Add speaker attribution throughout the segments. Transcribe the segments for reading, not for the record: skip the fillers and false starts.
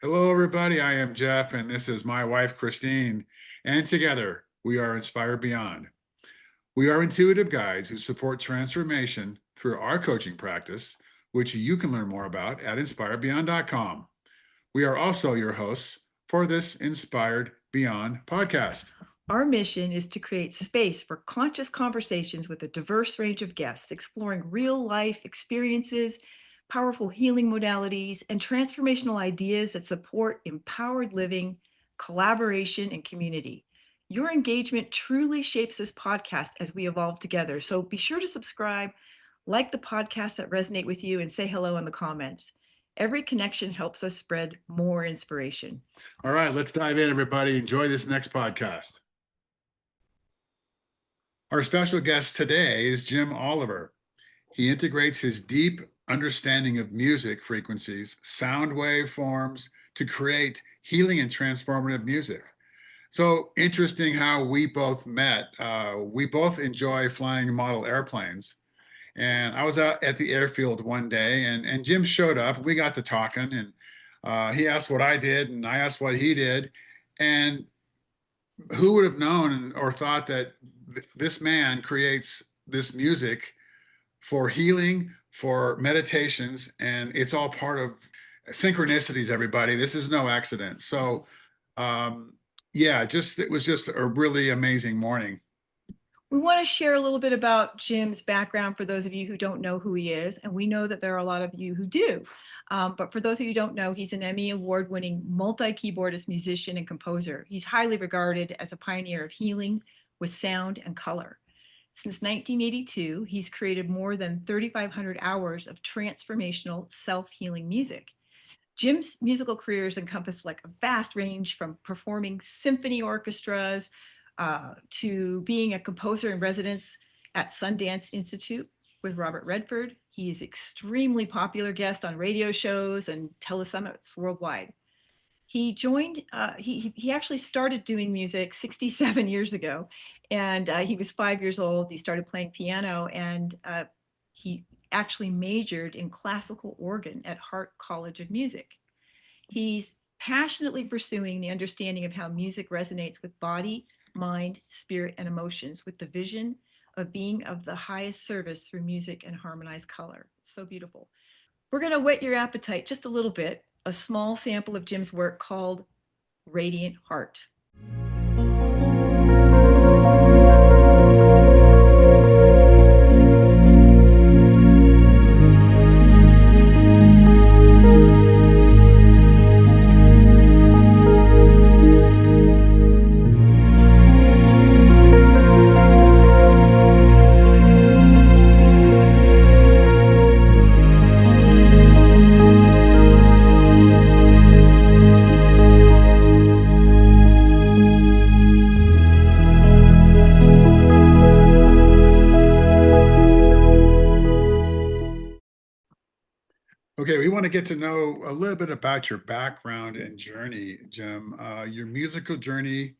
Speaker 1: Hello, everybody. I am Jeff, and this is my wife, Christine. And together, we are Inspired Beyond. We are intuitive guides who support transformation through our coaching practice, which you can learn more about at inspiredbeyond.com. We are also your hosts for this Inspired Beyond podcast.
Speaker 2: Our mission is to create space for conscious conversations with a diverse range of guests, exploring real life experiences, powerful healing modalities, and transformational ideas that support empowered living, collaboration, and community. Your engagement truly shapes this podcast as we evolve together. So be sure to subscribe, like the podcasts that resonate with you, and say hello in the comments. Every connection helps us spread more inspiration.
Speaker 1: All right, let's dive in, everybody. Enjoy this next podcast. Our special guest today is Jim Oliver. He integrates his deep understanding of music frequencies, sound waveforms to create healing and transformative music. So interesting how we both met. We both enjoy flying model airplanes. And I was out at the airfield one day, and Jim showed up. We got to talking, and he asked what I did, and I asked what he did. And who would have known or thought that this man creates this music for healing, for meditations, and it's all part of synchronicities, everybody. This is no accident. So, yeah, it was just a really amazing morning.
Speaker 2: We want to share a little bit about Jim's background for those of you who don't know who he is, and we know that there are a lot of you who do. But for those of you who don't know, he's an Emmy Award winning multi-keyboardist musician and composer. He's highly regarded as a pioneer of healing with sound and color. Since 1982, he's created more than 3,500 hours of transformational self-healing music. Jim's musical career has encompassed like a vast range from performing symphony orchestras to being a composer in residence at Sundance Institute with Robert Redford. He is extremely popular guest on radio shows and telesummits worldwide. He actually started doing music 67 years ago, and he was 5 years old. He started playing piano, and he actually majored in classical organ at Hart College of Music. He's passionately pursuing the understanding of how music resonates with body, mind, spirit, and emotions, with the vision of being of the highest service through music and harmonized color. It's so beautiful. We're going to whet your appetite just a little bit. A small sample of Jim's work called Radiant Heart.
Speaker 1: Okay, we want to get to know a little bit about your background and journey, Jim. Your musical journey,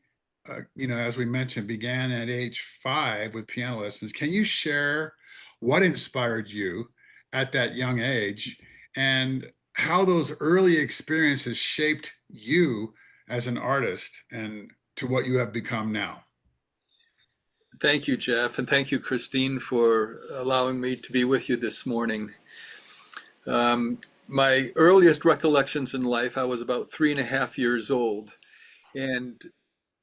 Speaker 1: as we mentioned, began at age 5 with piano lessons. Can you share what inspired you at that young age and how those early experiences shaped you as an artist and to what you have become now?
Speaker 3: Thank you, Jeff, and thank you, Christine, for allowing me to be with you this morning. My earliest recollections in life, I was about 3.5 years old, and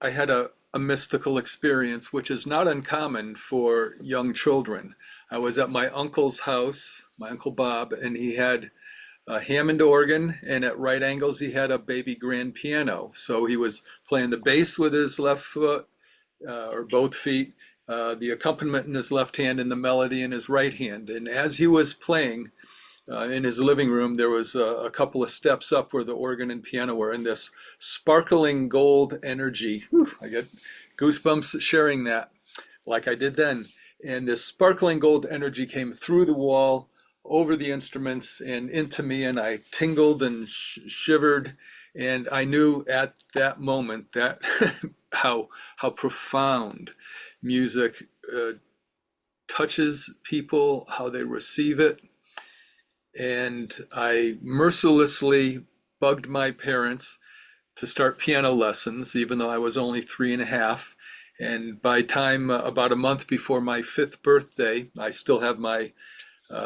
Speaker 3: I had a mystical experience, which is not uncommon for young children. I was at my uncle's house, my Uncle Bob, and he had a Hammond organ, and at right angles, he had a baby grand piano. So he was playing the bass with his left foot, or both feet, the accompaniment in his left hand, and the melody in his right hand. And as he was playing, in his living room, there was a couple of steps up where the organ and piano were, and this sparkling gold energy. Whew, I get goosebumps sharing that, like I did then. And this sparkling gold energy came through the wall, over the instruments, and into me, and I tingled and shivered. And I knew at that moment that how profound music touches people, how they receive it. And I mercilessly bugged my parents to start piano lessons, even though I was only 3 and a half. And by time about a month before my 5th birthday, I still have my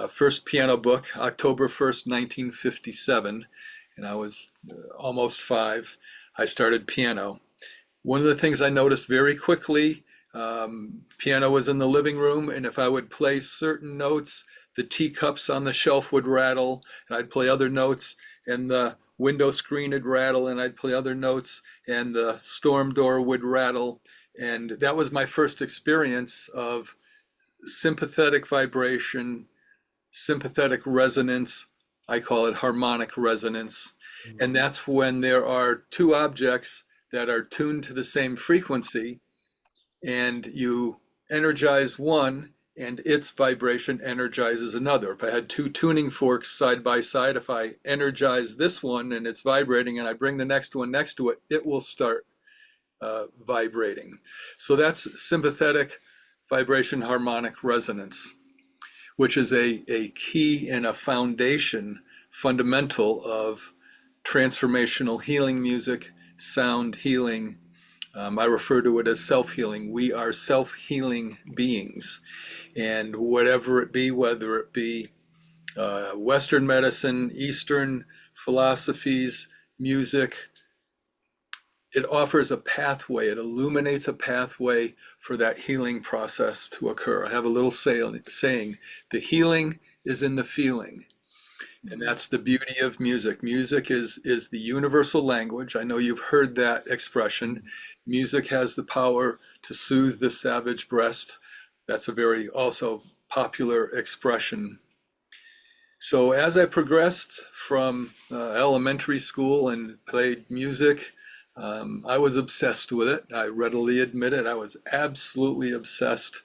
Speaker 3: first piano book, October 1st, 1957, and I was almost 5. I started piano. One of the things I noticed very quickly, piano was in the living room, and if I would play certain notes, the teacups on the shelf would rattle, and I'd play other notes, and the window screen would rattle, and I'd play other notes, and the storm door would rattle. And that was my first experience of sympathetic vibration, sympathetic resonance. I call it harmonic resonance. And that's when there are two objects that are tuned to the same frequency, and you energize one and its vibration energizes another. If I had two tuning forks side by side, if I energize this one and it's vibrating and I bring the next one next to it, it will start vibrating. So that's sympathetic vibration harmonic resonance, which is a key and a foundation, fundamental of transformational healing music, sound healing. I refer to it as self-healing. We are self-healing beings. And whatever it be, whether it be Western medicine, Eastern philosophies, music, it offers a pathway, it illuminates a pathway for that healing process to occur. I have a little saying, the healing is in the feeling. And that's the beauty of music. Music is the universal language. I know you've heard that expression. Music has the power to soothe the savage breast. That's a very also popular expression. So as I progressed from elementary school and played music, I was obsessed with it. I readily admit it. I was absolutely obsessed.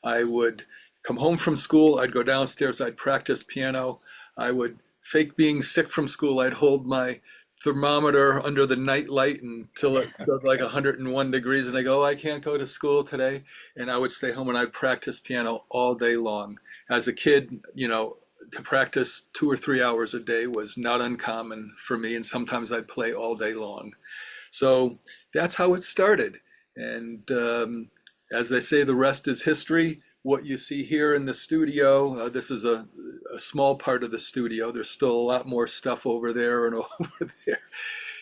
Speaker 3: I would come home from school, I'd go downstairs, I'd practice piano. I would fake being sick from school. I'd hold my thermometer under the night light until it said like 101 degrees, and I go, oh, I can't go to school today. And I would stay home and I'd practice piano all day long. As a kid, to practice 2 or 3 hours a day was not uncommon for me, and sometimes I'd play all day long. So that's how it started. And as they say, the rest is history. What you see here in the studio, this is a small part of the studio. There's still a lot more stuff over there and over there.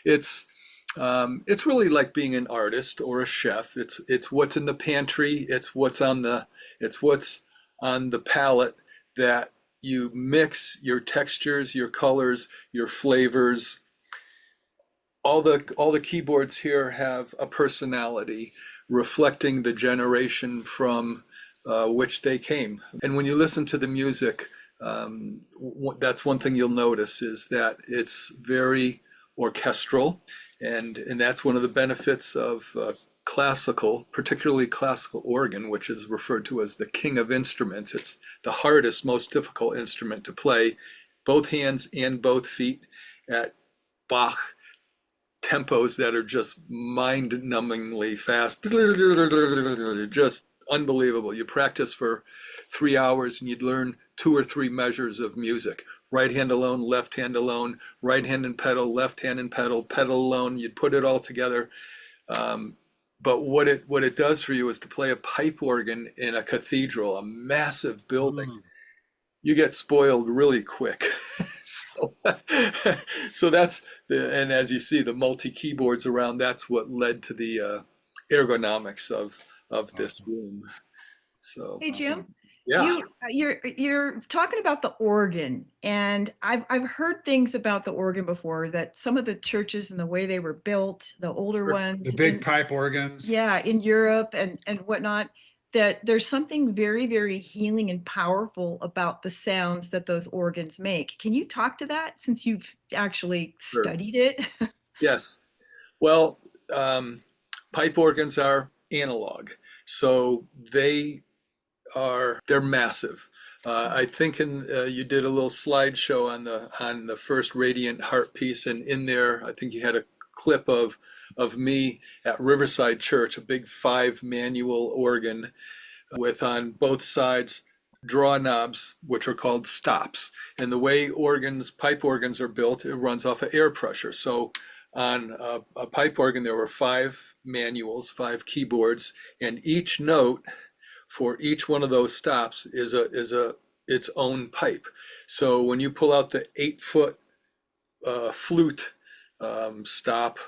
Speaker 3: It's really like being an artist or a chef. It's what's in the pantry. It's what's on the palette that you mix your textures, your colors, your flavors. All the keyboards here have a personality reflecting the generation from which they came. And when you listen to the music, that's one thing you'll notice is that it's very orchestral, and that's one of the benefits of classical, particularly classical organ, which is referred to as the king of instruments. It's the hardest, most difficult instrument to play, both hands and both feet at Bach tempos that are just mind-numbingly fast, just unbelievable. You practice for 3 hours and you'd learn 2 or 3 measures of music. Right hand alone, left hand alone, right hand and pedal, left hand and pedal, pedal alone. You'd put it all together. But what it does for you is to play a pipe organ in a cathedral, a massive building. You get spoiled really quick. So that's and as you see the multi keyboards around, that's what led to the ergonomics of this room. So
Speaker 2: Hey, Jim.
Speaker 3: yeah.
Speaker 2: You're talking about the organ, and I've heard things about the organ before, that some of the churches and the way they were built, the older ones,
Speaker 1: the big pipe organs.
Speaker 2: yeah, in Europe and whatnot, that there's something very, very healing and powerful about the sounds that those organs make. Can you talk to that, since you've actually studied it?
Speaker 3: Yes. Well, pipe organs are analog, so they're massive. I think you did a little slideshow on the first Radiant Heart piece, and in there, I think you had a clip of me at Riverside Church, a big 5 manual organ with on both sides draw knobs, which are called stops. And the way pipe organs are built, it runs off of air pressure. So on a pipe organ, there were 5 manuals, 5 keyboards, and each note for each one of those stops is its own pipe. So when you pull out the 8-foot flute stop,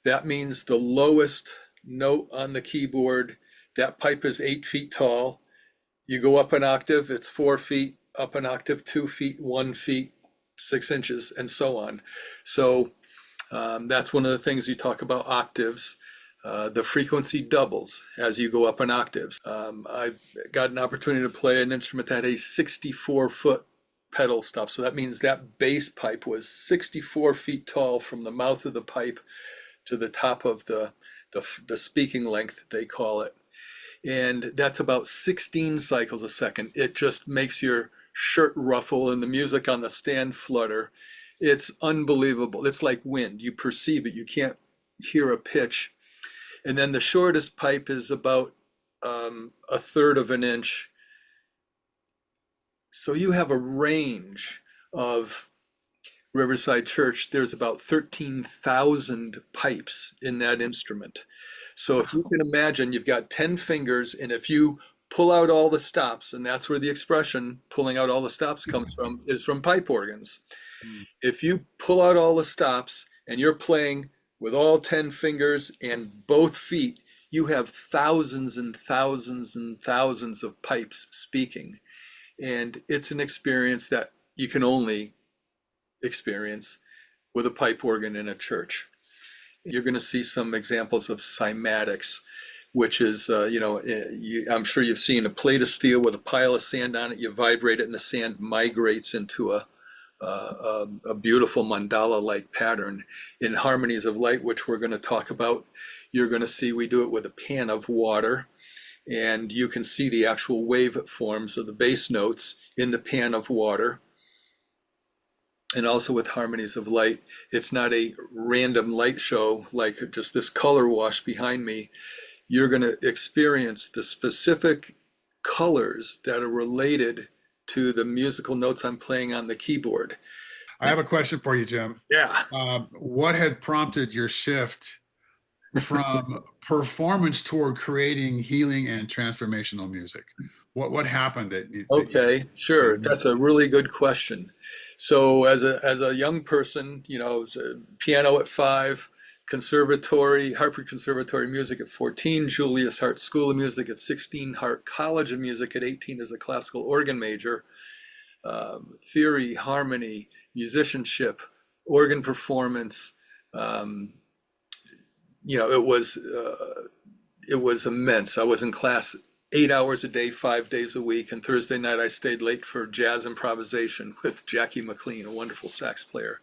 Speaker 3: that means the lowest note on the keyboard, that pipe is 8 feet tall. You go up an octave, it's 4 feet, up an octave, 2 feet, 1 feet, 6 inches, and so on. So that's one of the things you talk about octaves. The frequency doubles as you go up in octaves. I've got an opportunity to play an instrument that had a 64-foot pedal stop. So that means that bass pipe was 64 feet tall from the mouth of the pipe to the top of the speaking length, they call it. And that's about 16 cycles a second. It just makes your shirt ruffle and the music on the stand flutter. It's unbelievable. It's like wind. You perceive it. You can't hear a pitch. And then the shortest pipe is about 1/3 of an inch. So you have a range of Riverside Church. There's about 13,000 pipes in that instrument. So if you can imagine, you've got 10 fingers, and if you pull out all the stops, and that's where the expression pulling out all the stops comes from, is from pipe organs. If you pull out all the stops and you're playing with all 10 fingers and both feet, you have thousands and thousands and thousands of pipes speaking. And it's an experience that you can only experience with a pipe organ in a church. You're going to see some examples of cymatics, which is, I'm sure you've seen a plate of steel with a pile of sand on it. You vibrate it and the sand migrates into a beautiful mandala-like pattern. In Harmonies of Light, which we're going to talk about, you're going to see we do it with a pan of water, and you can see the actual waveforms of the bass notes in the pan of water. And also with Harmonies of Light, it's not a random light show like just this color wash behind me. You're going to experience the specific colors that are related to the musical notes I'm playing on the keyboard.
Speaker 1: I have a question for you, Jim.
Speaker 3: Yeah.
Speaker 1: What had prompted your shift from performance toward creating healing and transformational music? What happened
Speaker 3: Okay, sure. That's a really good question. So as a young person, piano at 5, Hartford Conservatory music at 14, Julius Hart School of Music at 16, Hart College of Music at 18 as a classical organ major, theory, harmony, musicianship, organ performance. It was immense. I was in class 8 hours a day, 5 days a week, and Thursday night I stayed late for jazz improvisation with Jackie McLean, a wonderful sax player.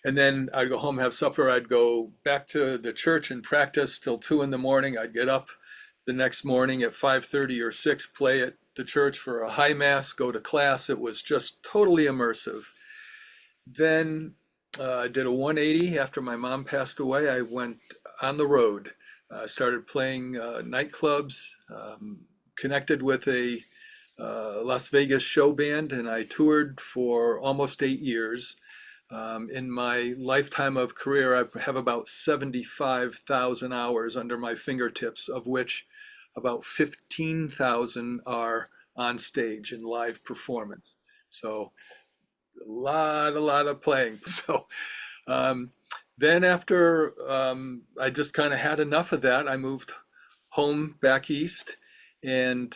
Speaker 3: And then I'd go home, have supper, I'd go back to the church and practice till 2 in the morning. I'd get up the next morning at 5:30 or 6, play at the church for a high mass, go to class. It was just totally immersive. Then I did a 180 after my mom passed away. I went on the road. I started playing nightclubs, connected with a Las Vegas show band, and I toured for almost 8 years. In my lifetime of career, I have about 75,000 hours under my fingertips, of which about 15,000 are on stage in live performance. So a lot of playing. So then after I just kind of had enough of that, I moved home back east, and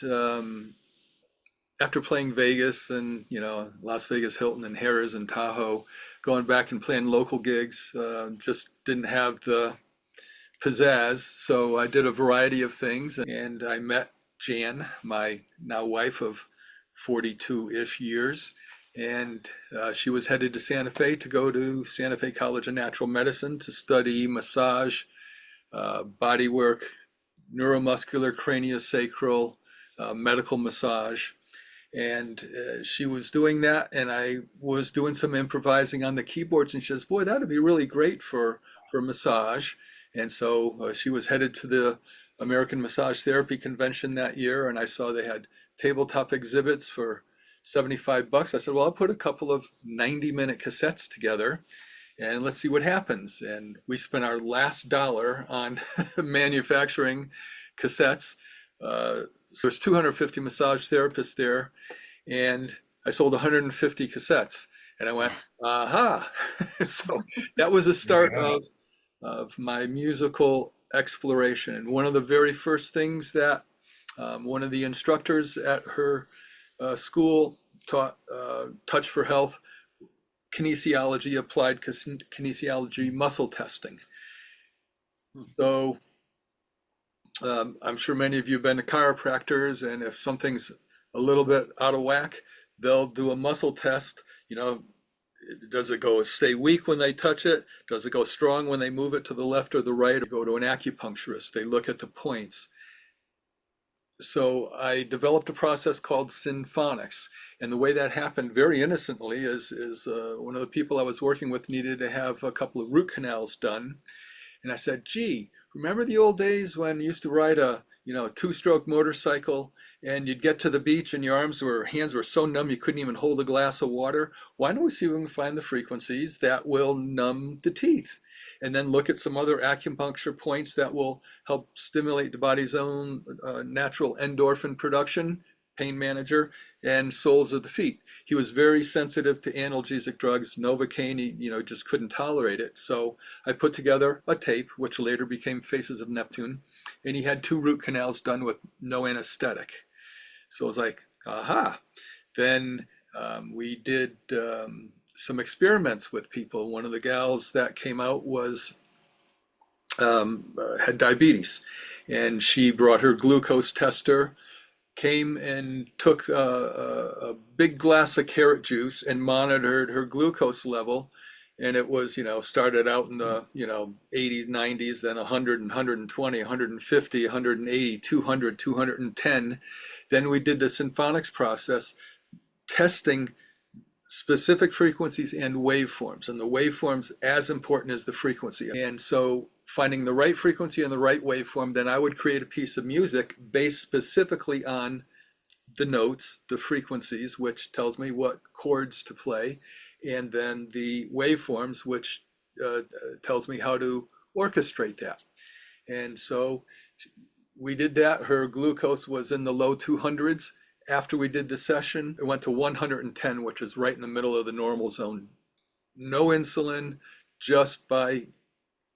Speaker 3: after playing Vegas and Las Vegas Hilton and Harrah's and Tahoe, going back and playing local gigs, just didn't have the pizzazz. So I did a variety of things, and I met Jan, my now wife of 42-ish years, and she was headed to Santa Fe to go to Santa Fe College of Natural Medicine to study massage, bodywork, neuromuscular, craniosacral, medical massage. And she was doing that, and I was doing some improvising on the keyboards, and she says, boy, that'd be really great for massage. And so she was headed to the American Massage Therapy Convention that year, and I saw they had tabletop exhibits for $75. I said, well, I'll put a couple of 90-minute cassettes together and let's see what happens. And we spent our last dollar on manufacturing cassettes. There's 250 massage therapists there, and I sold 150 cassettes. And I went, aha. So that was the start of my musical exploration. And one of the very first things that one of the instructors at her school taught, Touch for Health, kinesiology, applied kinesiology, muscle testing. So I'm sure many of you have been to chiropractors, and if something's a little bit out of whack, they'll do a muscle test. You know, does it stay weak when they touch it? Does it go strong when they move it to the left or the right? Or go to an acupuncturist, they look at the points. So I developed a process called Synphonics. And the way that happened very innocently is one of the people I was working with needed to have a couple of root canals done. And I said, gee, remember the old days when you used to ride a two-stroke motorcycle and you'd get to the beach and your hands were so numb you couldn't even hold a glass of water? Why don't we see if we can find the frequencies that will numb the teeth? And then look at some other acupuncture points that will help stimulate the body's own natural endorphin production, pain manager, and soles of the feet. He was very sensitive to analgesic drugs, Novocaine, he just couldn't tolerate it. So I put together a tape, which later became Faces of Neptune, and he had 2 root canals done with no anesthetic. So I was like, aha. Then we did some experiments with people. One of the gals that came out had diabetes, and she brought her glucose tester, came and took a big glass of carrot juice and monitored her glucose level. And it was, started out in the, 80s, 90s, then 100, 120, 150, 180, 200, 210. Then we did the Synphonics process, testing specific frequencies and waveforms, and the waveforms as important as the frequency. And so finding the right frequency and the right waveform, then I would create a piece of music based specifically on the notes, the frequencies, which tells me what chords to play, and then the waveforms, which tells me how to orchestrate that. And so we did that. Her glucose was in the low 200s. After we did the session, it went to 110, which is right in the middle of the normal zone. No insulin, just by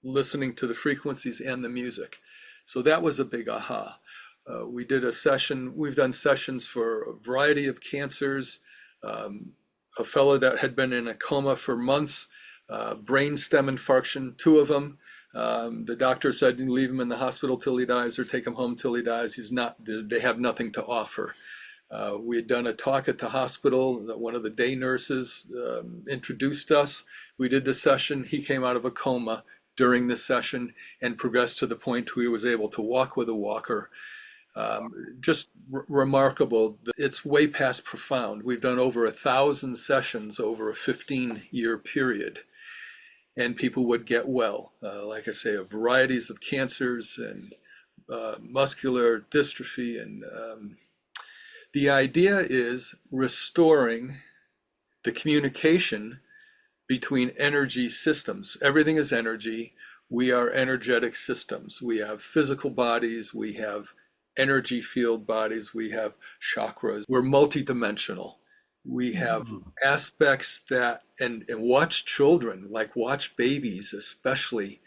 Speaker 3: listening to the frequencies and the music. So that was a big aha. We did a session, we've done sessions for a variety of cancers. A fellow that had been in a coma for months, brain stem infarction, 2 of them. The doctor said, leave him in the hospital till he dies or take him home till he dies. They have nothing to offer. We had done a talk at the hospital that one of the day nurses introduced us. We did the session. He came out of a coma during the session and progressed to the point where he was able to walk with a walker. Just remarkable. It's way past profound. We've done over 1,000 sessions over a 15-year period, and people would get well. Like I say, varieties of cancers and muscular dystrophy. And the idea is restoring the communication between energy systems. Everything is energy. We are energetic systems. We have physical bodies. We have energy field bodies. We have chakras. We're multidimensional. We have aspects that, and watch children, like watch babies, especially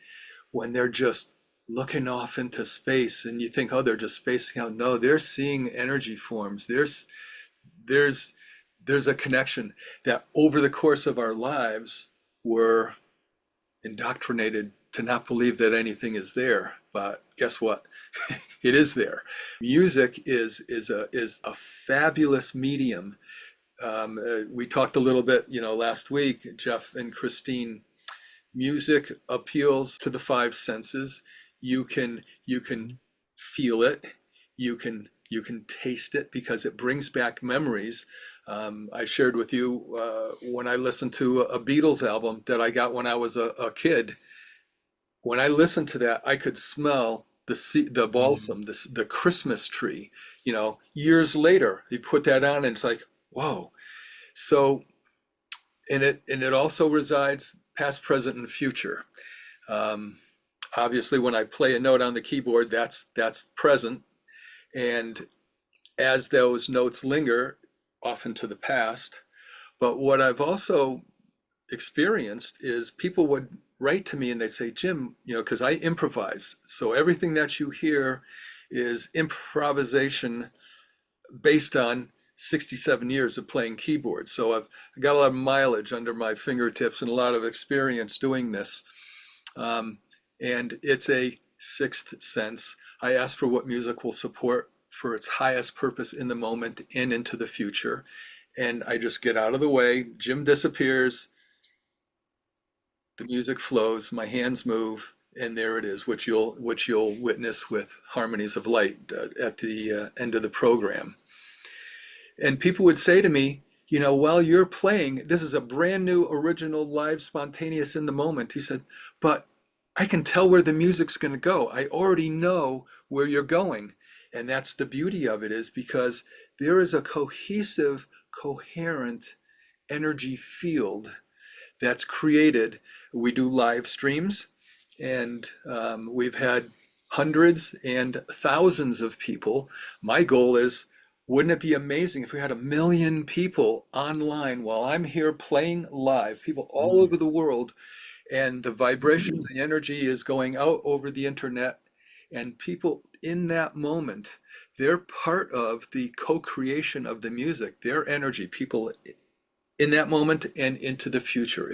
Speaker 3: when they're just looking off into space and you think, oh, they're just spacing out. No, they're seeing energy forms. There's a connection that over the course of our lives, we're indoctrinated to not believe that anything is there. But guess what? It is there. Music is a fabulous medium. We talked a little bit, last week, Jeff and Christine. Music appeals to the 5 senses. You can feel it. You can taste it because it brings back memories. I shared with you when I listened to a Beatles album that I got when I was a kid. When I listened to that, I could smell the balsam, the Christmas tree. Years later, you put that on, and it's like, whoa. So, and it also resides past, present, and future. Um, Obviously, when I play a note on the keyboard, that's present, and as those notes linger, often to the past. But what I've also experienced is people would write to me and they say, Jim, because I improvise. So everything that you hear is improvisation based on 67 years of playing keyboards. So I've got a lot of mileage under my fingertips and a lot of experience doing this. And it's a sixth sense. I ask for what music will support for its highest purpose in the moment and into the future. And I just get out of the way. Jim disappears. The music flows. My hands move, and there it is, which you'll witness with Harmonies of Light at the end of the program. And people would say to me, while you're playing, this is a brand new, original, live, spontaneous, in the moment. He said, but I can tell where the music's going to go. I already know where you're going. And that's the beauty of it, is because there is a cohesive, coherent energy field that's created. We do live streams, and we've had hundreds and thousands of people. My goal is, wouldn't it be amazing if we had 1 million people online while I'm here playing live, people all over the world, and the vibrations, the energy is going out over the internet, and people in that moment, they're part of the co-creation of the music, their energy, people in that moment and into the future.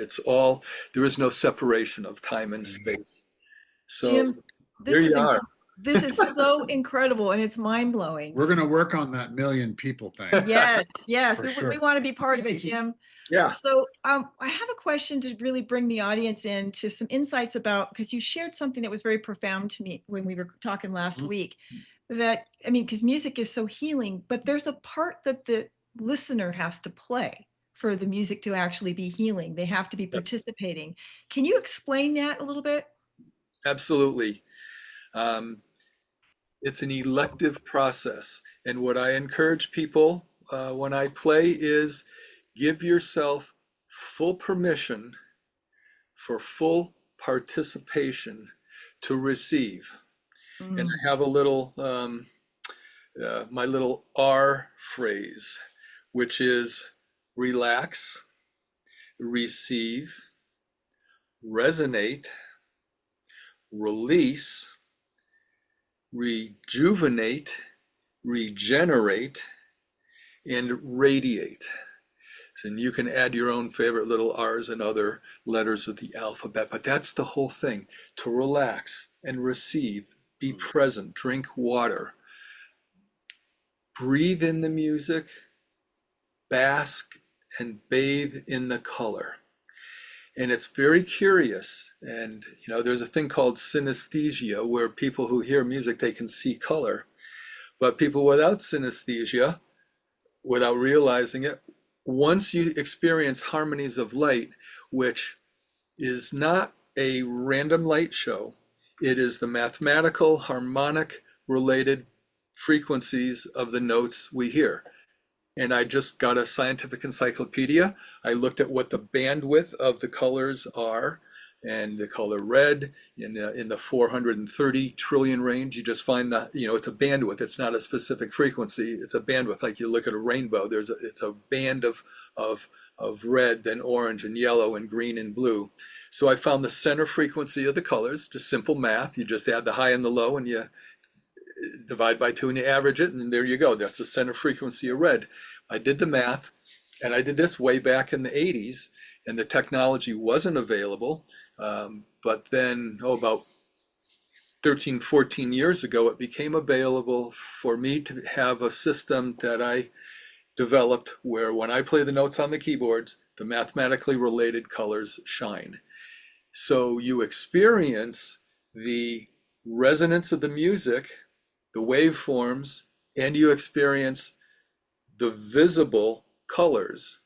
Speaker 3: There is no separation of time and space. So
Speaker 2: Jim,
Speaker 3: there you are.
Speaker 2: This is so incredible, and it's mind-blowing.
Speaker 1: We're going to work on that 1 million people thing.
Speaker 2: Yes,
Speaker 1: For sure.
Speaker 2: we want to be part of it, Jim.
Speaker 3: Yeah.
Speaker 2: So I have a question to really bring the audience into some insights about, because you shared something that was very profound to me when we were talking last week, that, because music is so healing, but there's a part that the listener has to play for the music to actually be healing. They have to be participating. Can you explain that a little bit?
Speaker 3: Absolutely. It's an elective process. And what I encourage people when I play is, give yourself full permission for full participation to receive. And I have a little, my little R phrase, which is relax, receive, resonate, release, rejuvenate, regenerate, and radiate. And you can add your own favorite little R's and other letters of the alphabet, but that's the whole thing: to relax and receive, be present, drink water, breathe in the music, bask and bathe in the color. And it's very curious. And, there's a thing called synesthesia, where people who hear music, they can see color. But people without synesthesia, without realizing it, once you experience Harmonies of Light, which is not a random light show, it is the mathematical, harmonic related frequencies of the notes we hear. And I just got a scientific encyclopedia. I looked at what the bandwidth of the colors are, and the color red in the 430 trillion range. You just find that, it's a bandwidth. It's not a specific frequency. It's a bandwidth. Like you look at a rainbow, it's a band of red, then orange and yellow and green and blue. So I found the center frequency of the colors, just simple math. You just add the high and the low, and you divide by 2 and you average it, and there you go. That's the center frequency of red. I did the math, and I did this way back in the 80s, and the technology wasn't available. But then, about 13, 14 years ago, it became available for me to have a system that I developed where when I play the notes on the keyboards, the mathematically related colors shine. So you experience the resonance of the music, the waveforms, and you experience the visible colors.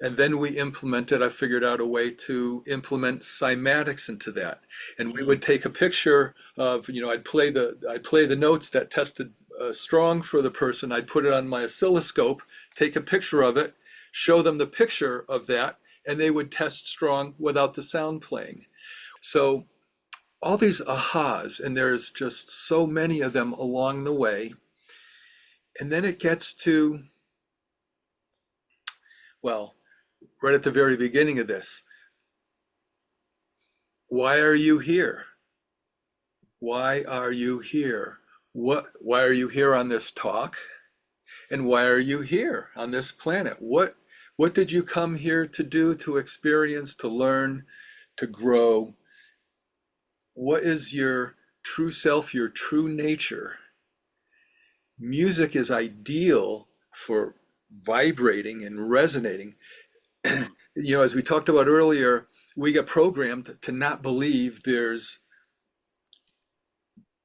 Speaker 3: And then I figured out a way to implement cymatics into that. And we would take a picture of, I'd play the notes that tested strong for the person. I'd put it on my oscilloscope, take a picture of it, show them the picture of that, and they would test strong without the sound playing. So all these ahas, and there's just so many of them along the way. And then it gets to, well, right at the very beginning of this, why are you here? Why are you here? Why are you here on this talk? And why are you here on this planet? What did you come here to do, to experience, to learn, to grow? What is your true self, your true nature? Music is ideal for vibrating and resonating. As we talked about earlier, we get programmed to not believe there's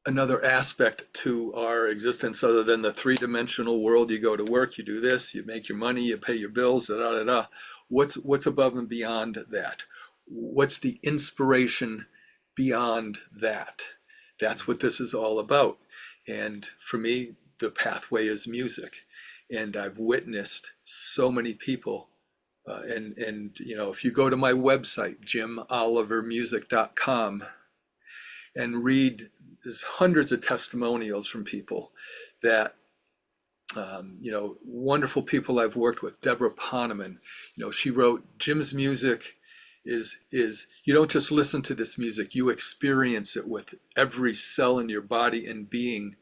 Speaker 3: another aspect to our existence other than the three-dimensional world. You go to work, you do this, you make your money, you pay your bills, da da da da. What's above and beyond that? What's the inspiration beyond that? That's what this is all about. And for me, the pathway is music. And I've witnessed so many people. If you go to my website, jimolivermusic.com, and read, there's hundreds of testimonials from people that, wonderful people I've worked with. Deborah Poneman, she wrote, Jim's music is you don't just listen to this music, you experience it with every cell in your body and being.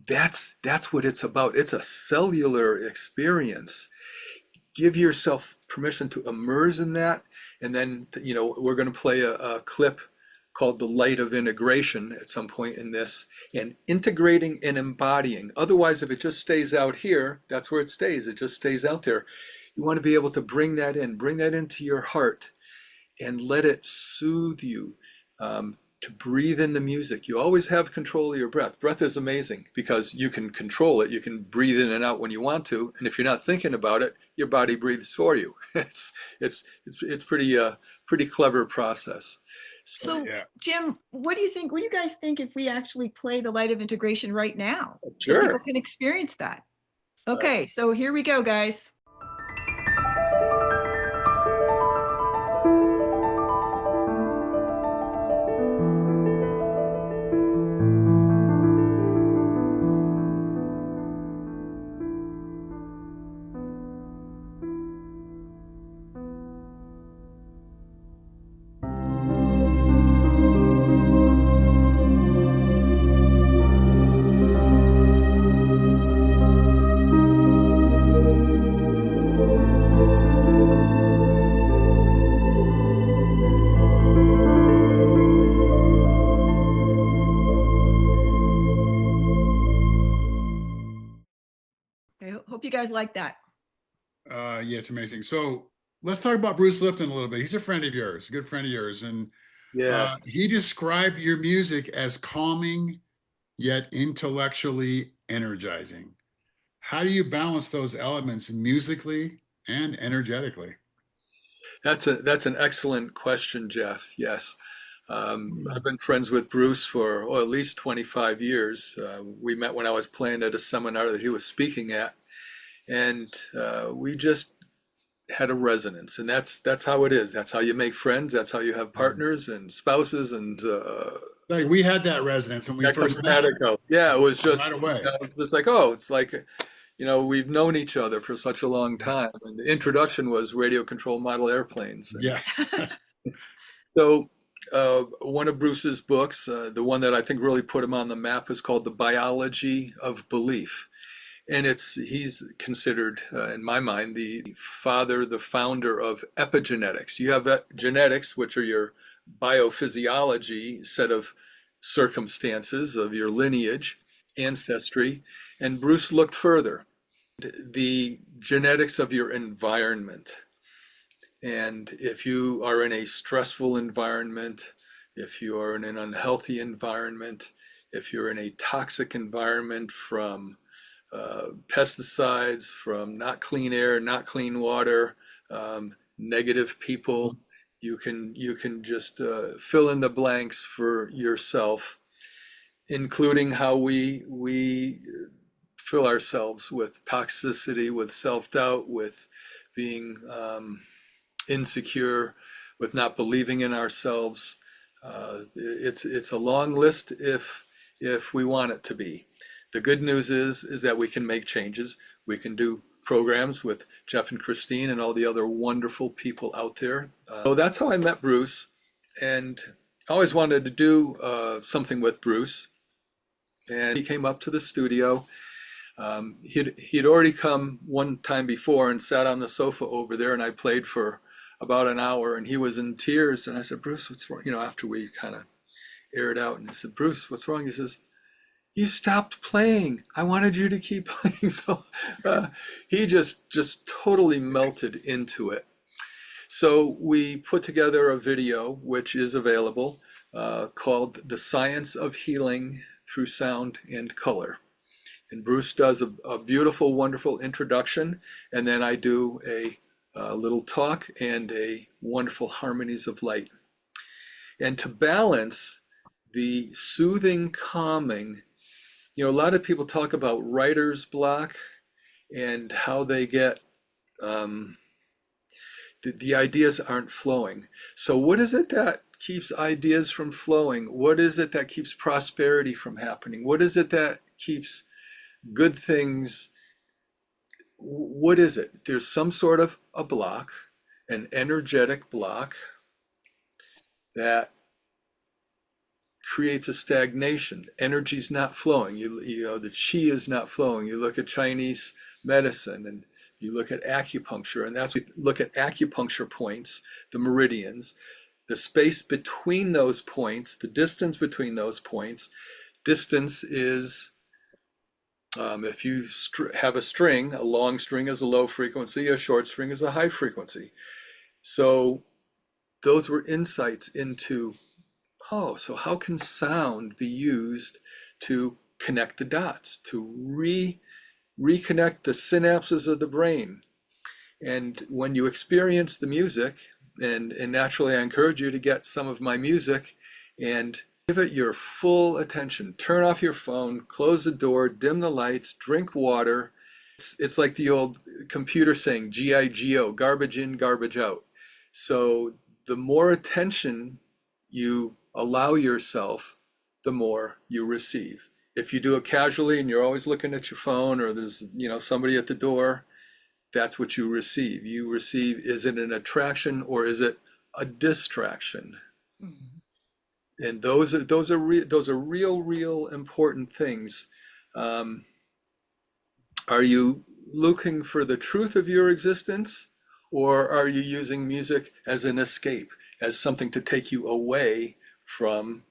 Speaker 3: That's what it's about. It's a cellular experience. Give yourself permission to immerse in that. And then, we're going to play a clip called The Light of Integration at some point in this, and integrating and embodying. Otherwise, if it just stays out here, that's where it stays. It just stays out there. You want to be able to bring that into your heart and let it soothe you, to breathe in the music. You always have control of your breath. Breath is amazing because you can control it. You can breathe in and out when you want to. And if you're not thinking about it, your body breathes for you. It's pretty clever process.
Speaker 2: So,
Speaker 1: Yeah.
Speaker 2: Jim, what do you think? What do you guys think if we actually play The Light of Integration right now? So
Speaker 3: Sure.
Speaker 2: people can experience that. Okay, so here we go, guys. I hope you guys like that.
Speaker 1: Yeah, it's amazing. So let's talk about Bruce Lipton a little bit. He's a friend of yours, a good friend of yours. And
Speaker 3: Yes.
Speaker 1: he described your music as calming, yet intellectually energizing. How do you balance those elements musically and energetically?
Speaker 3: That's an excellent question, Jeff. Yes. I've been friends with Bruce for at least 25 years. We met when I was playing at a seminar that he was speaking at, and we just had a resonance. And that's how it is. That's how you make friends. That's how you have partners and spouses and
Speaker 1: Like we had that resonance when we first met.
Speaker 3: yeah, it was just
Speaker 1: Right away.
Speaker 3: just like, it's like, we've known each other for such a long time. And the introduction was radio controlled model airplanes.
Speaker 1: Yeah.
Speaker 3: So one of Bruce's books, the one that I think really put him on the map, is called The Biology of Belief. And he's considered, in my mind, the founder of epigenetics. You have genetics, which are your biophysiology set of circumstances of your lineage, ancestry. And Bruce looked further, the genetics of your environment. And if you are in a stressful environment, if you are in an unhealthy environment, if you're in a toxic environment from pesticides, from not clean air, not clean water, negative people. You can just fill in the blanks for yourself, including how we fill ourselves with toxicity, with self-doubt, with being insecure, with not believing in ourselves. It's a long list if we want it to be. The good news is that we can make changes. We can do programs with Jeff and Christine and all the other wonderful people out there. So that's how I met Bruce, and I always wanted to do something with Bruce. And he came up to the studio. He'd already come one time before and sat on the sofa over there, and I played for about an hour, and he was in tears. And I said, Bruce, what's wrong? You know, after we kind of aired out, and he said, Bruce, what's wrong? He says, you stopped playing. I wanted you to keep playing. So he just totally melted into it. So we put together a video, which is available, called The Science of Healing Through Sound and Color. And Bruce does a beautiful, wonderful introduction, and then I do a little talk and a wonderful Harmonies of Light. And to balance the soothing, calming, you know, a lot of people talk about writer's block and how they get, the ideas aren't flowing. So what is it that keeps ideas from flowing? What is it that keeps prosperity from happening? What is it that keeps good things? What is it? There's some sort of a block, an energetic block that creates a stagnation. Energy's not flowing. You know, the chi is not flowing. You look at Chinese medicine and you look at acupuncture, and we look at acupuncture points, the meridians, the space between those points, the distance between those points. Distance is, if you have a string, a long string is a low frequency, a short string is a high frequency. So those were insights into, oh, so how can sound be used to connect the dots, to reconnect the synapses of the brain? And when you experience the music, and naturally I encourage you to get some of my music and give it your full attention. Turn off your phone, close the door, dim the lights, drink water. It's like the old computer saying, G-I-G-O, garbage in, garbage out. So the more attention you allow yourself, the more you receive. If you do it casually and you're always looking at your phone, or there's, you know, somebody at the door, that's what you receive. You receive, is it an attraction or is it a distraction? Mm-hmm. And those are real important things. Are you looking for the truth of your existence, or are you using music as an escape, as something to take you away from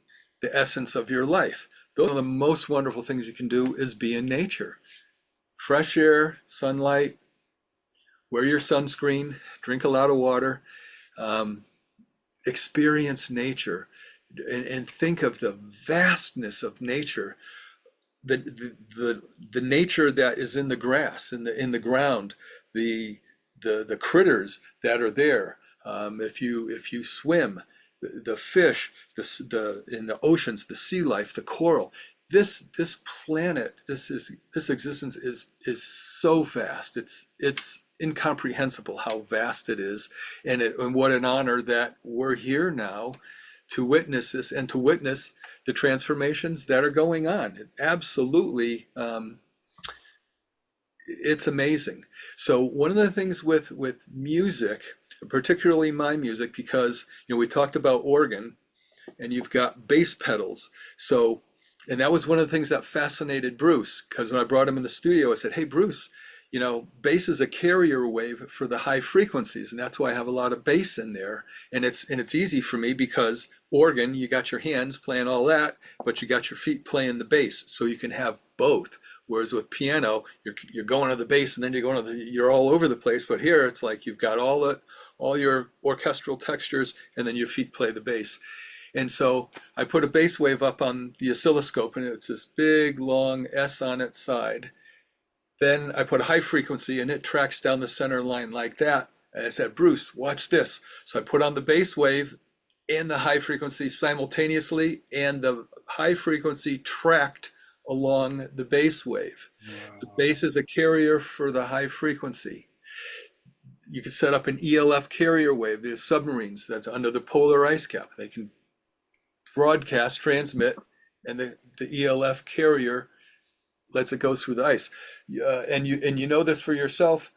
Speaker 3: the essence of your life? One of the most wonderful things you can do is be in nature. Fresh air, sunlight, wear your sunscreen, drink a lot of water, experience nature, and think of the vastness of nature, the nature that is in the grass, in the ground, the critters that are there. If you swim, the fish, in the oceans, the sea life, the coral. This planet, this existence is so vast. It's incomprehensible how vast it is, and what an honor that we're here now to witness this and to witness the transformations that are going on. It absolutely, it's amazing. So one of the things with music, particularly my music, because, you know, we talked about organ, and you've got bass pedals. So, and that was one of the things that fascinated Bruce, because when I brought him in the studio, I said, hey, Bruce, you know, bass is a carrier wave for the high frequencies, and that's why I have a lot of bass in there. And it's easy for me because organ, you got your hands playing all that, but you got your feet playing the bass, so you can have both. Whereas with piano, you're going to the bass and then you're all over the place. But here it's like you've got all your orchestral textures, and then your feet play the bass. And so I put a bass wave up on the oscilloscope, and it's this big long S on its side. Then I put a high frequency, and it tracks down the center line like that. And I said, Bruce, watch this. So I put on the bass wave and the high frequency simultaneously, and the high frequency tracked along the bass wave. The
Speaker 1: Wow.
Speaker 3: bass is a carrier for the high frequency. You can set up an ELF carrier wave. There's submarines that's under the polar ice cap. They can broadcast, transmit, and the ELF carrier lets it go through the ice. And you know this for yourself.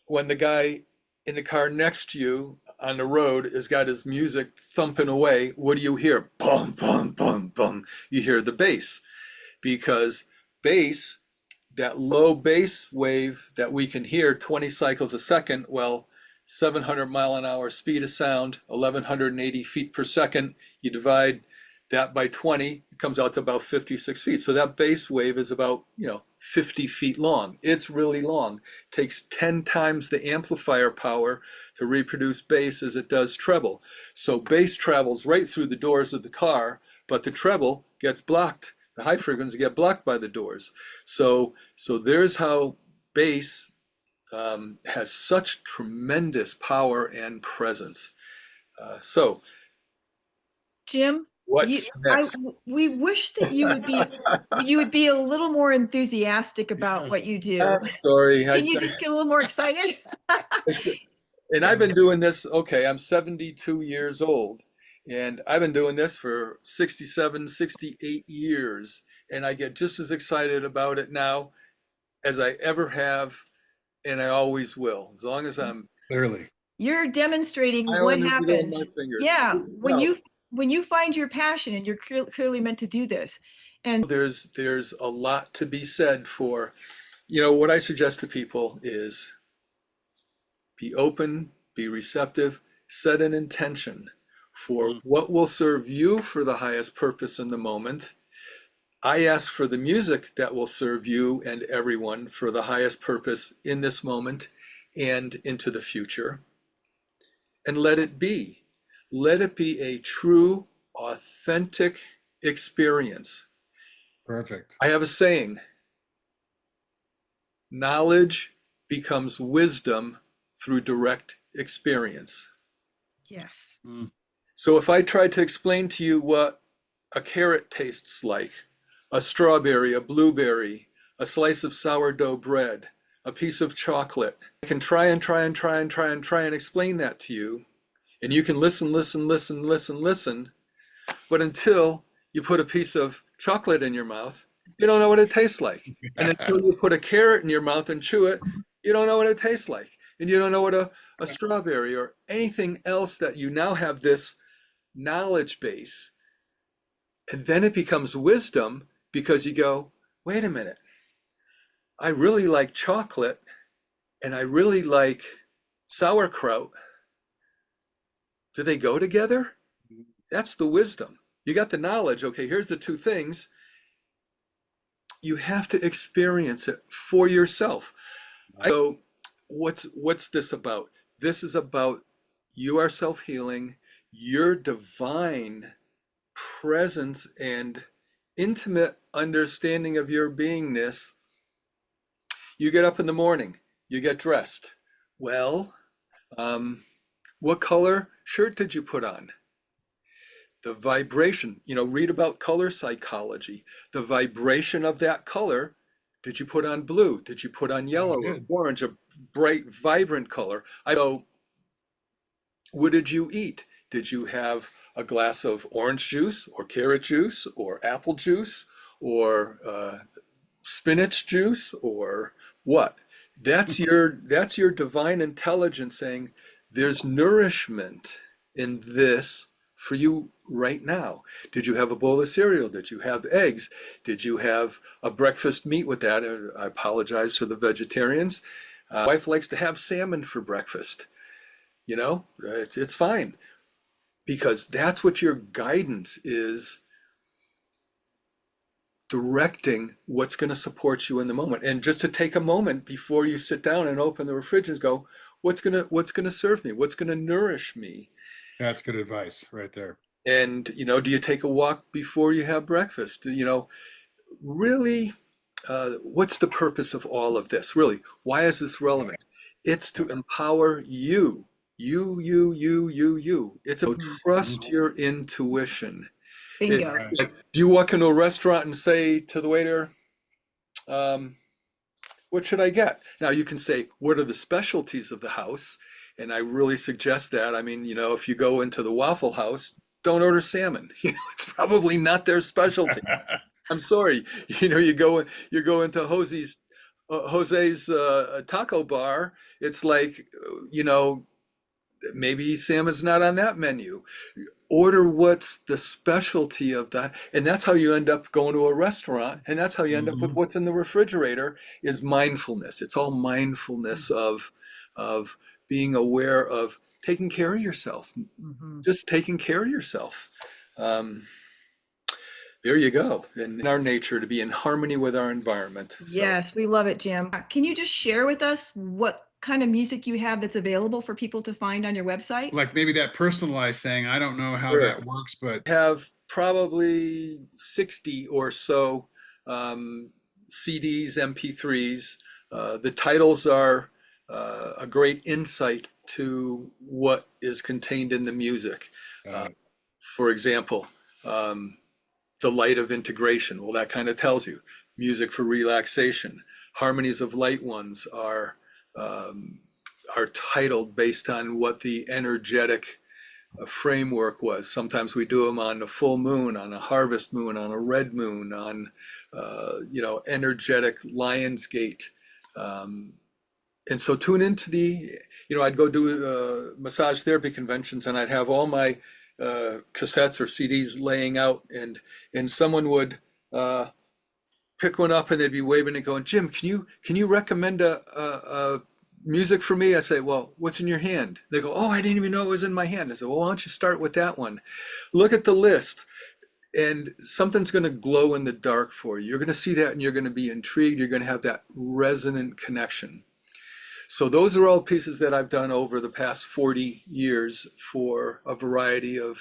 Speaker 3: When the guy in the car next to you on the road has got his music thumping away, what do you hear? Bum, bum, bum, bum. You hear the bass, because bass, that low bass wave that we can hear 20 cycles a second, well, 700 mile an hour speed of sound, 1180 feet per second, you divide that by 20, it comes out to about 56 feet. So that bass wave is about, 50 feet long. It's really long. It takes 10 times the amplifier power to reproduce bass as it does treble. So bass travels right through the doors of the car, but the treble gets blocked. The high frequencies get blocked by the doors. So there's how bass has such tremendous power and presence. So
Speaker 2: Jim,
Speaker 3: what's next?
Speaker 2: we wish that you would be a little more enthusiastic about what you do.
Speaker 3: I'm sorry.
Speaker 2: Can you just get a little more excited?
Speaker 3: And I've been doing this, okay, I'm 72 years old, and I've been doing this for 67, 68 years, and I get just as excited about it now as I ever have, and I always will, as long as I'm
Speaker 1: Clearly.
Speaker 2: You're demonstrating
Speaker 3: I
Speaker 2: what
Speaker 3: only wiggle my
Speaker 2: happens.
Speaker 3: fingers.
Speaker 2: Yeah,
Speaker 3: No,
Speaker 2: when you find your passion and you're clearly meant to do this. And
Speaker 3: there's a lot to be said for, what I suggest to people is be open, be receptive, set an intention for what will serve you for the highest purpose in the moment. I ask for the music that will serve you and everyone for the highest purpose in this moment and into the future. And let it be. Let it be a true, authentic experience.
Speaker 1: Perfect.
Speaker 3: I have a saying, knowledge becomes wisdom through direct experience.
Speaker 2: yes.
Speaker 3: So if I tried to explain to you what a carrot tastes like, a strawberry, a blueberry, a slice of sourdough bread, a piece of chocolate, I can try and explain that to you. And you can listen, but until you put a piece of chocolate in your mouth, you don't know what it tastes like. And until you put a carrot in your mouth and chew it, you don't know what it tastes like. And you don't know what a strawberry or anything else that you now have this knowledge base. And then it becomes wisdom because you go, wait a minute, I really like chocolate and I really like sauerkraut. Do they go together? That's the wisdom. You got the knowledge. Okay, here's the two things. You have to experience it for yourself. So what's this about? This is about you are self-healing, your divine presence and intimate understanding of your beingness. You get up in the morning, you get dressed. Well, what color shirt did you put on? The vibration, read about color psychology. The vibration of that color, did you put on blue? Did you put on yellow or orange, a bright, vibrant color? I know, what did you eat? Did you have a glass of orange juice or carrot juice or apple juice or spinach juice or what? That's your divine intelligence saying there's nourishment in this for you right now. Did you have a bowl of cereal? Did you have eggs? Did you have a breakfast meat with that? I apologize to the vegetarians. My wife likes to have salmon for breakfast. It's fine, because that's what your guidance is, directing what's going to support you in the moment. And just to take a moment before you sit down and open the refrigerator and go, what's going to serve me? What's going to nourish me?
Speaker 1: That's good advice right there.
Speaker 3: And, do you take a walk before you have breakfast? Really, what's the purpose of all of this? Really, why is this relevant? It's to empower you. You. It's a
Speaker 2: Mhm.
Speaker 3: trust your intuition. It,
Speaker 2: Bingo.
Speaker 1: Right.
Speaker 3: like, do you walk into a restaurant and say to the waiter, um, what should I get? Now you can say, what are the specialties of the house? And I really suggest that. I mean, if you go into the Waffle House, don't order salmon. It's probably not their specialty. I'm sorry. You go into Jose's taco bar. It's like, you know, maybe salmon's not on that menu. Order what's the specialty of that, and that's how you end up going to a restaurant, and that's how you end up with
Speaker 1: Mhm.
Speaker 3: what's in the refrigerator is mindfulness. It's all mindfulness of being aware of taking care of yourself,
Speaker 2: Mhm.
Speaker 3: just taking care of yourself. um, there you go. And in our nature to be in harmony with our environment. So
Speaker 2: Yes, we love it, Jim. Can you just share with us what kind of music you have that's available for people to find on your website?
Speaker 1: Like maybe that personalized thing. I don't know how
Speaker 3: sure.
Speaker 1: that works, but
Speaker 3: Have probably 60 or so um, CDs, MP3s. The titles are a great insight to what is contained in the music. Uh,
Speaker 1: uh,
Speaker 3: for example, um, The Light of Integration. Well, that kind of tells you. Music for relaxation. Harmonies of Light ones um, are titled based on what the energetic framework was. Sometimes we do them on a full moon, on a harvest moon, on a red moon, on energetic Lionsgate. Um, and so tune into I'd go do massage therapy conventions, and I'd have all my cassettes or CDs laying out, and someone would pick one up and they'd be waving and going, Jim, can you recommend a music for me? I say, well, what's in your hand? They go, oh, I didn't even know it was in my hand. I said, well, why don't you start with that one? Look at the list, and something's going to glow in the dark for you. You're going to see that and you're going to be intrigued. You're going to have that resonant connection. So those are all pieces that I've done over the past 40 years for a variety of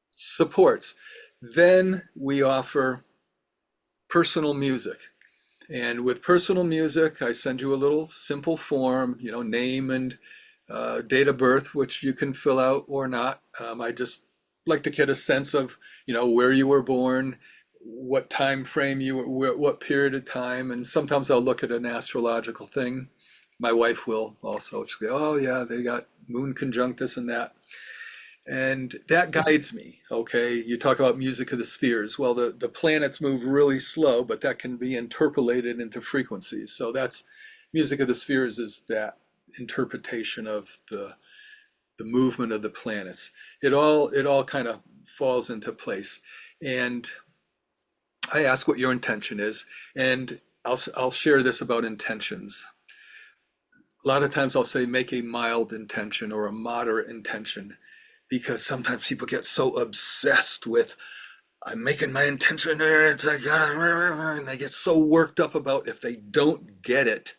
Speaker 3: supports. Then we offer personal music. And with personal music, I send you a little simple form, name and date of birth, which you can fill out or not. I just like to get a sense of, where you were born, what time frame you were, what period of time, and sometimes I'll look at an astrological thing. My wife will also. She'll go, oh yeah, they got moon conjunct this and that. And that guides me. Okay, you talk about music of the spheres. Well, the planets move really slow, but that can be interpolated into frequencies. So that's music of the spheres, is that interpretation of the movement of the planets. It all kind of falls into place. And I ask what your intention is, and I'll share this about intentions. A lot of times I'll say make a mild intention or a moderate intention, because sometimes people get so obsessed with I'm making my intention, it's like, and they get so worked up about if they don't get it,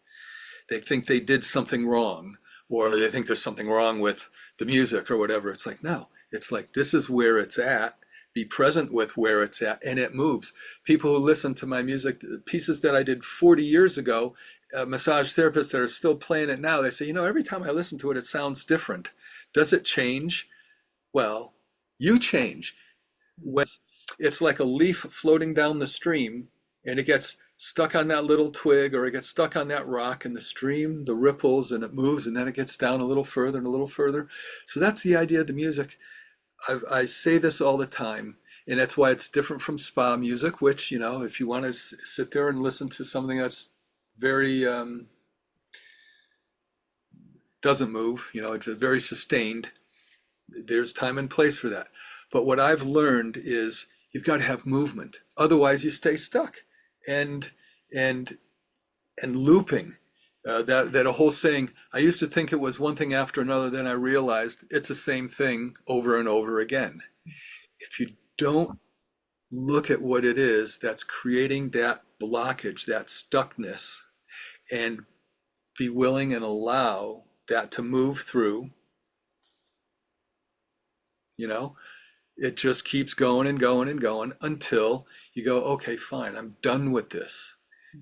Speaker 3: they think they did something wrong, or they think there's something wrong with the music or whatever. It's like, no, it's like, this is where it's at. Be present with where it's at, and it moves. People who listen to my music, pieces that I did 40 years ago, massage therapists that are still playing it now, they say, every time I listen to it, it sounds different. Does it change? Well, you change. When it's like a leaf floating down the stream and it gets stuck on that little twig or it gets stuck on that rock, and the stream, the ripples, and it moves, and then it gets down a little further and a little further. So that's the idea of the music. I say this all the time, and that's why it's different from spa music, which, if you want to sit there and listen to something that's very, doesn't move, it's very sustained, there's time and place for that. But what I've learned is you've got to have movement. Otherwise, you stay stuck and and and looping. That a whole saying. I used to think it was one thing after another. Then I realized it's the same thing over and over again. If you don't look at what it is that's creating that blockage, that stuckness, and be willing and allow that to move through, you know, it just keeps going and going and going until you go, okay, fine, I'm done with this.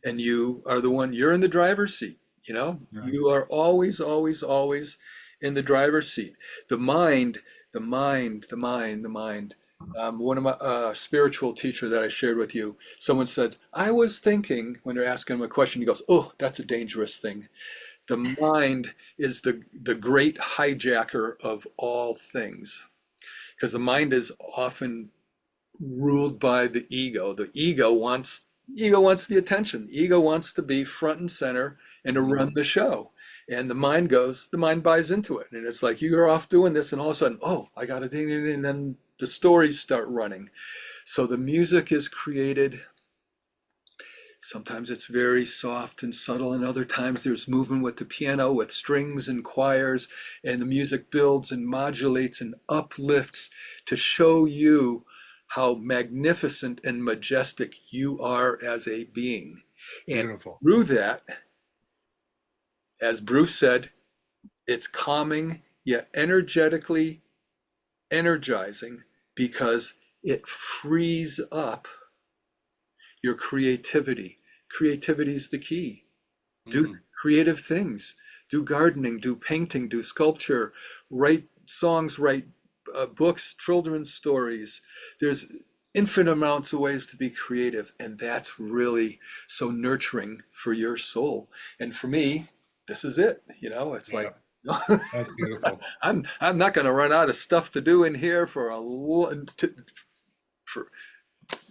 Speaker 3: And you are the one, you're in the driver's seat. You know,
Speaker 1: Right.
Speaker 3: you are always, always, always in the driver's seat. The mind, the mind, the mind, the mind. One of my spiritual teacher that I shared with you, someone said, I was thinking, when they're asking him a question, he goes, oh, that's a dangerous thing. The mind is the great hijacker of all things, because the mind is often ruled by the ego. The ego wants the attention. The ego wants to be front and center and to run the show. And the mind buys into it. And it's like you're off doing this, and all of a sudden, oh, I got a ding, ding, ding, and then the stories start running. So the music is created. Sometimes it's very soft and subtle, and other times there's movement with the piano, with strings and choirs, and the music builds and modulates and uplifts to show you how magnificent and majestic you are as a being. And
Speaker 1: Beautiful.
Speaker 3: through that, as Bruce said, it's calming yet energetically energizing because it frees up your creativity. Creativity is the key. Do
Speaker 1: Mm.
Speaker 3: creative things. Do gardening, do painting, do sculpture, write songs, write books, children's stories. There's infinite amounts of ways to be creative, and that's really so nnurturing for your soul. And for me, this is it. You know, it's
Speaker 1: Yeah,
Speaker 3: like
Speaker 1: that's beautiful.
Speaker 3: I'm not going to run out of stuff to do in here for for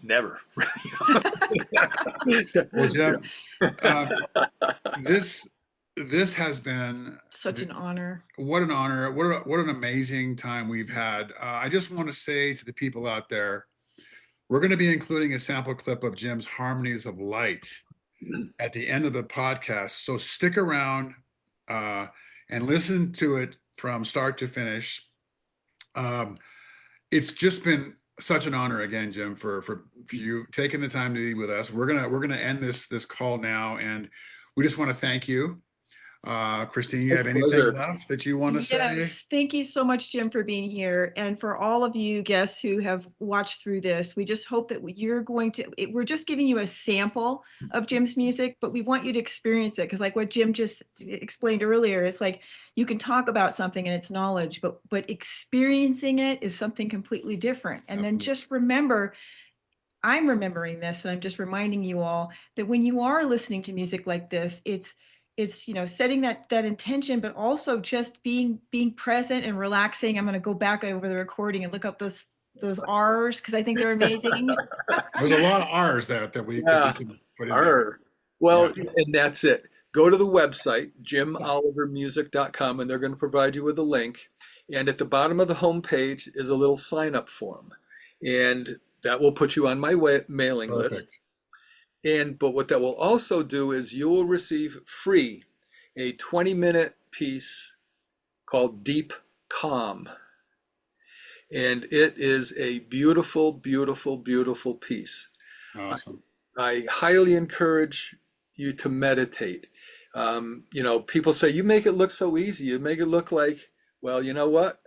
Speaker 3: never.
Speaker 1: Well, Jim, uh, this this has been
Speaker 2: Such an honor.
Speaker 1: what an honor. What an amazing time we've had. I just want to say to the people out there, we're going to be including a sample clip of Jim's Harmonies of Light at the end of the podcast. So stick around uh, and listen to it from start to finish. Um, it's just been such an honor again, Jim, for you taking the time to be with us. We're gonna end this call now, and we just want to thank you. Christine, you
Speaker 3: My
Speaker 1: have anything
Speaker 3: pleasure.
Speaker 1: left that you want to say?
Speaker 2: Yes, thank you so much, Jim, for being here. And for all of you guests who have watched through this, we just hope that you're going to, we're just giving you a sample of Jim's music, but we want you to experience it. Because like what Jim just explained earlier, it's like you can talk about something and it's knowledge, but experiencing it is something completely different. And then
Speaker 1: Absolutely.
Speaker 2: just remember, I'm remembering this, and I'm just reminding you all that when you are listening to music like this, it's setting that intention, but also just being present and relaxing. I'm going to go back over the recording and look up those R's because I think they're amazing.
Speaker 1: There's a lot of R's that we
Speaker 3: Yeah.
Speaker 1: can put in there.
Speaker 3: Arr. Well,
Speaker 1: Yeah.
Speaker 3: and that's it. Go to the website, jimolivermusic.com, and they're going to provide you with a link. And at the bottom of the homepage is a little sign up form. And that will put you on my mailing list.
Speaker 1: Perfect.
Speaker 3: But what that will also do is you will receive free a 20-minute piece called Deep Calm. And it is a beautiful, beautiful, beautiful piece.
Speaker 1: Awesome.
Speaker 3: I highly encourage you to meditate. People say, you make it look so easy. You make it look like, well, you know what?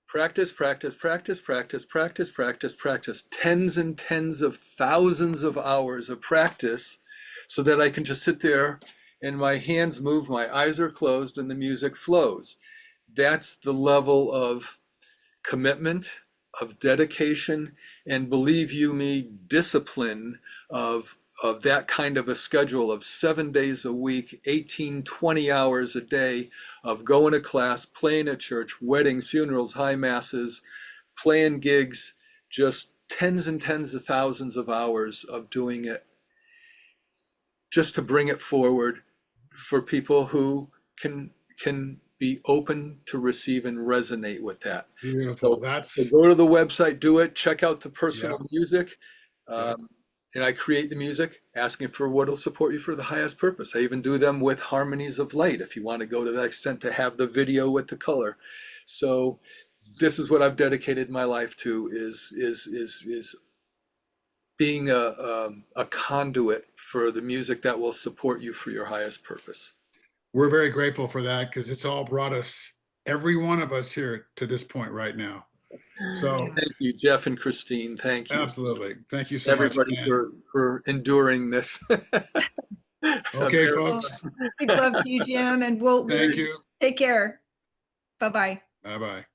Speaker 3: Practice, practice, practice, practice, practice, practice, practice. Tens and tens of thousands of hours of practice so that I can just sit there and my hands move, my eyes are closed, and the music flows. That's the level of commitment, of dedication, and believe you me, discipline of that kind of a schedule of 7 days a week, 18, 20 hours a day of going to class, playing at church, weddings, funerals, high masses, playing gigs, just tens and tens of thousands of hours of doing it just to bring it forward for people who can be open to receive and resonate with that.
Speaker 1: Beautiful.
Speaker 3: So go to the website, do it, check out the personal
Speaker 1: Yep.
Speaker 3: music.
Speaker 1: Yep.
Speaker 3: And I create the music asking for what will support you for the highest purpose. I even do them with Harmonies of Light if you want to go to that extent to have the video with the color. So this is what I've dedicated my life to is being a conduit for the music that will support you for your highest purpose.
Speaker 1: We're very grateful for that because it's all brought us, every one of us here to this point right now. So
Speaker 3: Thank you, Jeff and Christine. Thank you.
Speaker 1: absolutely. Thank you so much.
Speaker 3: Everybody
Speaker 1: And
Speaker 3: for enduring this.
Speaker 1: Okay,
Speaker 3: Very-
Speaker 1: folks.
Speaker 2: Big love to you, Jim, and we'll
Speaker 1: Thank you.
Speaker 2: take care. Bye-bye.
Speaker 1: Bye-bye.